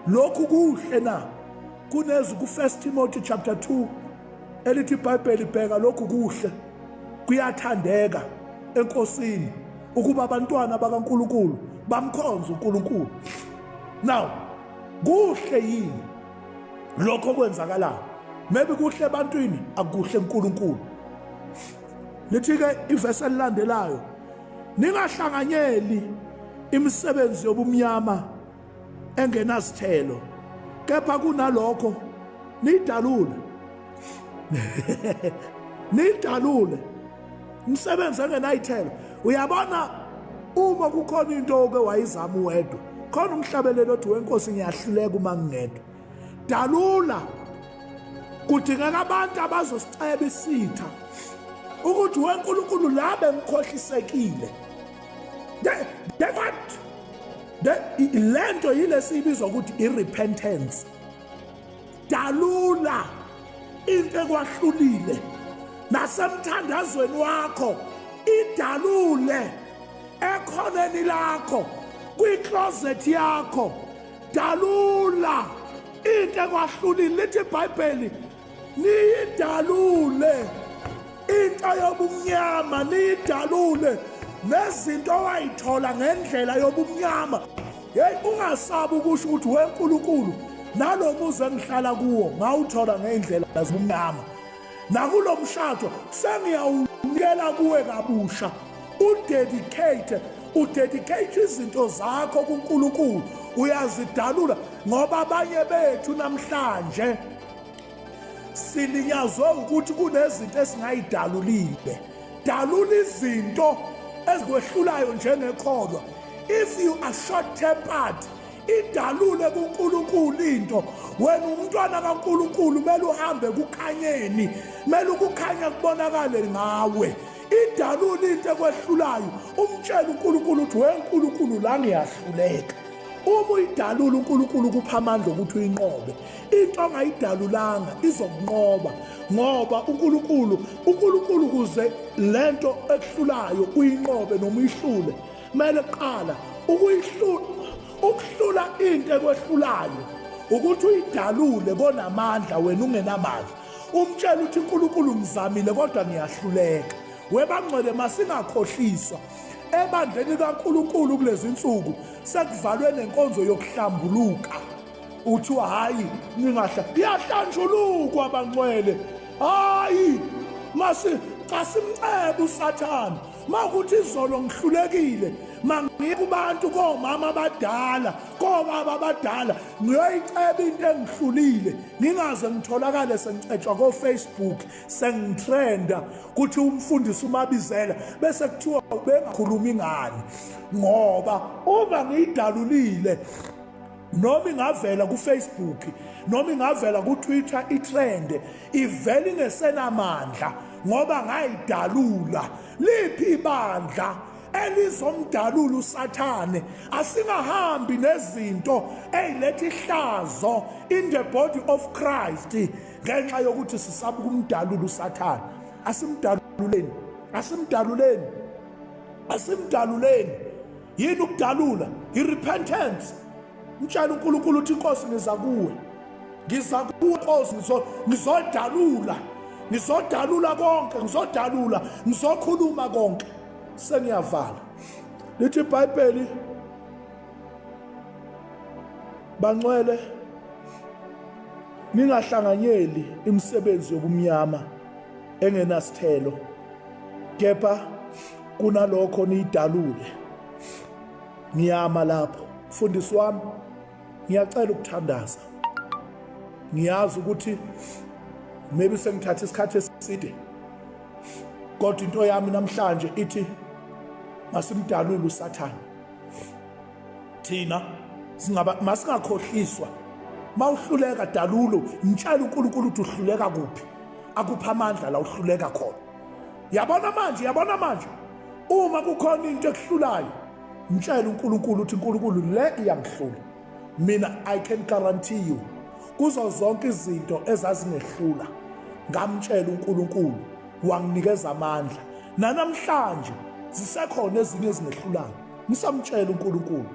lokhu kuhle na. Kunezi ku1 Timothy chapter 2 elithi iBhayibheli bheka lokhu kuhle kuyathandeka enkosini ukuba abantwana bakaNkulunkulu bamkhonza uNkulunkulu. Now kuhle yini lokho kwenzakalayo? Maybe kuhle ebantwini, akuhle enkulunkulu. Lithi-ke ivesi elilandelayo, ningahlanganyeli imisebenzi yobumnyama engenazithelo, kepha kunalokho nidalule nidalule umsebenzi engenayithelo. Uyabona uma kukhona into oke wayizama uwedwa, khona umhlabelelo othi wenkosi ngiyahluleka uma ngingedwa. Dalula. Kudingeka abantu abazosiceba isitha ukuthi weNkulunkulu labe ngikhohlisekile. Lento yilesi ibizwa ukuthi i-repentance. Dalula into ekwahlulile nasemthandazweni wakho, idalule ekhoneni lakho, kwicloset yakho. Dalula into ekwahlulile. Lithi iBhayibheli niyidalule into yobumnyama, niyidalule nezinto owayithola ngendlela yobumnyama. Hey, ungasabi ukusho ukuthi weNkulunkulu nalo muzi engihlala kuwo ngawuthola ngendlela zobumnyama, nakulo mshado sengiyawunikela kuwe kabusha. Udedicate izinto zakho kuNkulunkulu, uyazidalula. Ngoba abanye bethu namhlanje silinyazwe ukuthi kunezinto esingayidalulile. Dalula izinto ezikwehlulayo njengekholwa. If you are short-tempered, idalule kuNkulunkulu into. Wena umntwana kaNkulunkulu kumele uhambe kukhanyeni, kumele ukukhanya kubonakale ngawe. Idalule into ekwehlulayo, umtshela uNkulunkulu ukuthi weNkulunkulu la ngiyahluleka. Uma uyidalula uNkulunkulu kupha amandla ukuthi uyinqobe. Into ongayidalulanga izokunqoba, ngoba uNkulunkulu kuze lento ekuhlulayo uyinqobe noma uyihlule, kumele qala ukuhlula into ekwehlulayo ukuthi uyidalule konamandla, wena ungenamandla. Umtshela ukuthi uNkulunkulu ngizamile kodwa ngiyahluleka. Webangcwele masingakhohliswa. Ebandleni kaNkulunkulu kulezi insuku sekuvalwe nenkonzo yokuhlambuluka. Uthiwa hayi iyahlanjulukwa abangcwele. Hayi cha simcebe uSathane. Makuthi izolo ngihlulekile, mangiye kubantu komama abadala, kobaba abadala, ngiyoyiceba into engihlulile, ngingaze ngitholakale sengicetshwa ko-Facebook, sengitrenda kuthi umfundisi uMabizela bese kuthiwa ubengakhulumi ngani. Ngoba uma ngiyidalulile, noma ingavela kuFacebook, noma ingavela kuTwitter, itrend ivele ingesenamandla ngoba ngayidalula. Liphi ibandla elizomdalula uSathane? Asingahambi nezinto eziletha ihlazo in the body of Christ ngenxa yokuthi sisaba ukumdalula uSathane. Asimdaluleni. Yini ukudalula? I-repentance. Mtshela uNkulunkulu uthi inkosi ngiza kuwe Nkosi, ngizodalula konke, ngizokhuluma konke. Sengiyavala. Lithi iBhayibheli, bangcwele ningahlanganyeli imisebenzi yobumnyama engenasithelo, kepha kunalokho niyidalule. Ngiyama lapho. Mfundisi wami, ngiyacela ukuthandaza. Ngiyazi ukuthi maybe sengithatha isikhathi eside, kodwa into yami namhlanje ithi masimdalule uSathane. Thina masingakhohliswa. Mawuhluleka dalulo, mtshela uNkulunkulu ukuthi uhluleka kuphi, akupha amandla la uhluleka khona. Yabona manje uma kukhona into ekuhlulayo, mtshela uNkulunkulu ukuthi uNkulunkulu le iyangihlula. Mina I can guarantee you, kuzo zonke izinto ezazingehlula, ngamtshela uNkulunkulu wanginikeza amandla. Namhlanje zisekhona ezinye ezingehlulayo, ngisamtshela uNkulunkulu.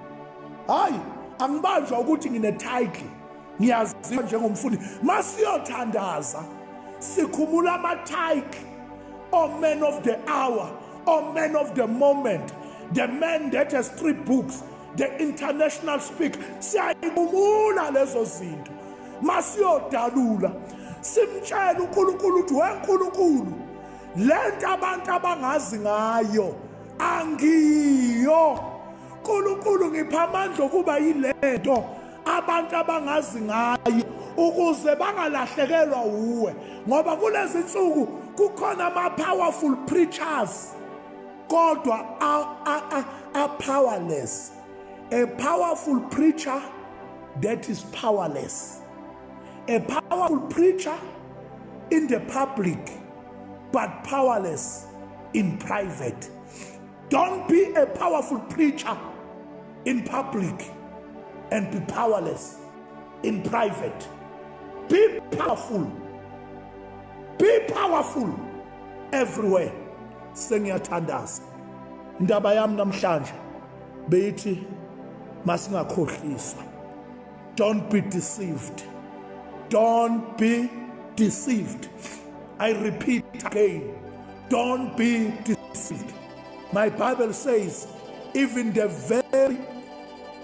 Hayi, angibanjwa ukuthi ngine-title, ngiyaziwa njengomfundi. Masiyothandaza sikhumula ama-title, or man of the hour, or man of the moment, the man that has 3 books, the international speaker. Siyayikhumula lezo zinto. Masiyodalula simtshela uNkulunkulu ukuthi weNkulunkulu, lento abantu abangazi ngayo angiyo. uNkulunkulu ngipha amandla okuba yilento abantu abangazi ngayo ukuze bangalahlekelwa uwe, ngoba kulezi insuku kukhona ama-powerful preachers kodwa are powerless. A powerful preacher that is powerless. A powerful preacher in the public but powerless in private. Don't be a powerful preacher in public and be powerless in private. Be powerful. Be powerful everywhere. Sengiyathandaza. Indaba yami namhlanje beyithi masingakhohliswa. Don't be deceived. Don't be deceived. I repeat again. Don't be deceived. My Bible says even the very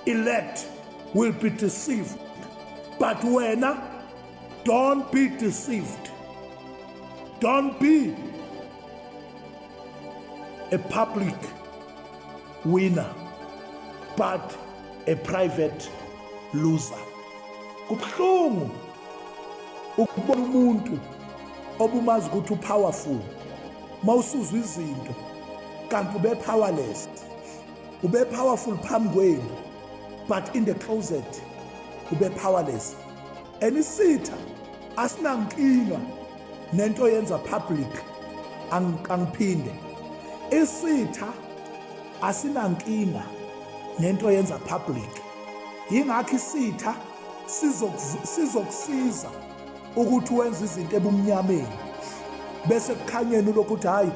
elect will be deceived. But don't be deceived. Don't be a public winner, but a private loser. Kubuhlungu ukubona umuntu obumazi ukuthi upowerful mawusuzwa izinto kanti ube powerless. Ube powerful phambi kwenu but in the closet ube powerless. Enisitha asinankinga nento yenza public angiphinde. Isitha asinankinga nento yenza public. Yingakho isitha sizokusiza ukuthi wenze izinto ebumnyameni bese kukhanyeni lokuthi hayi,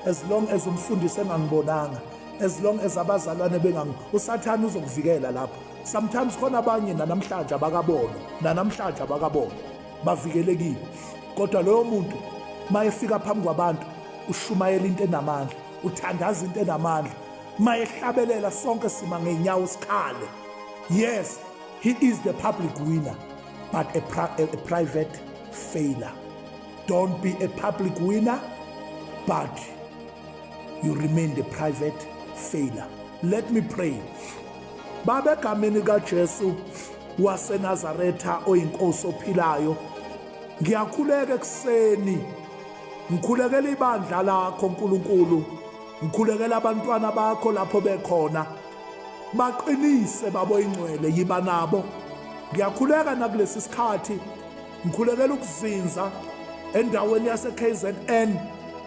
as long as umfundisi engangibonanga, as long as abazalwane usathana uzokuvikela lapho. Sometimes khona abanye namhlanje abakabona bavikelekile, kodwa loyo muntu mayefika phambi kwabantu ushumayela into enamandla, uthandaza into enamandla, mayehlabelela sonke sima ngeenyawo sikhale. Yes, he is the public winner but a private failure. Don't be a public winner but you remain the private failure. Let me pray. Baba, egameni kaJesu waseNazaretha oyinkosi ophilayo, ngiyakhuleka ekuseni, ngikhulekela ibandla lakho nkulunkulu, ngikhulekela abantwana bakho lapho bekhona, baqinise babo ingcwele yiba nabo. Ngiyakhuleka nakulesi sikhathi, ngikhulekela ukuzinza endaweni yase KZN,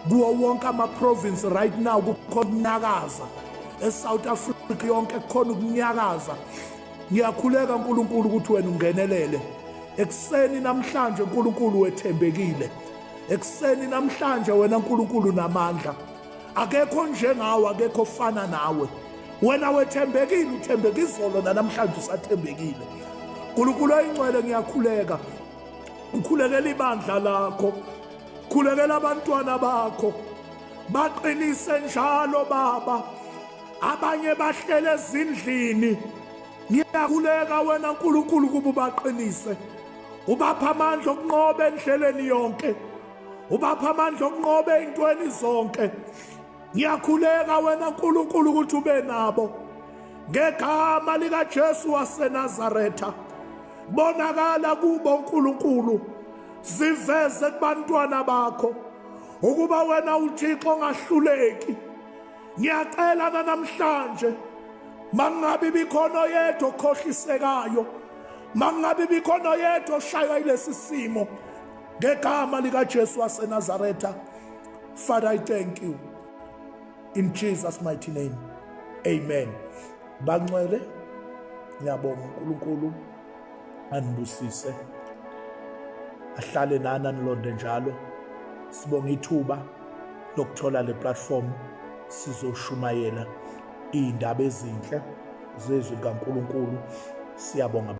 kuwo wonke ama-province right now kukhona ukunyakaza, eSouth Africa yonke kukhona ukunyakaza. Ngiyakhuleka nkulunkulu ukuthi wena ungenelele ekuseni namhlanje. Nkulunkulu wethembekile ekuseni namhlanje, wena nkulunkulu namandla, akekho njengawe, akekho fana nawe. Wena wethembekile, uthembeka izolo namhlanje usathembekile. Nkulunkulu oyingcwele, ngiyakhuleka, ngikhulekela ibandla lakho, khulekela abantwana bakho, baqinise njalo Baba. Abanye bahlele ezindlini, ngiyakhuleka wena nkulunkulu kuba baqinise, ubapha amandla okunqoba endleleni yonke, ubapha amandla okunqoba ezintweni zonke. Ngiyakhuleka wena nkulunkulu ukuthi ube nabo ngegama likaJesu waseNazaretha. Bonakala kubo nkulunkulu, ziveze kubantwana bakho ukuba wena uThixo ongahluleki. Ngiyacela namhlanje, mangabe bikhona yedwa okhohlisekayo, mangabe bikhona yedwa oshaywa yilesi simo, ngegama likaJesu waseNazaretha. Father, I thank you in Jesus' mighty name. Amen. Bangcwele, ngiyabonga uNkulunkulu anibusise, ahlale nani anilonde njalo. Sibonga ithuba lokuthola le platform sizoshumayela indaba ezinhle zezwi kaNkulunkulu. Siyabonga.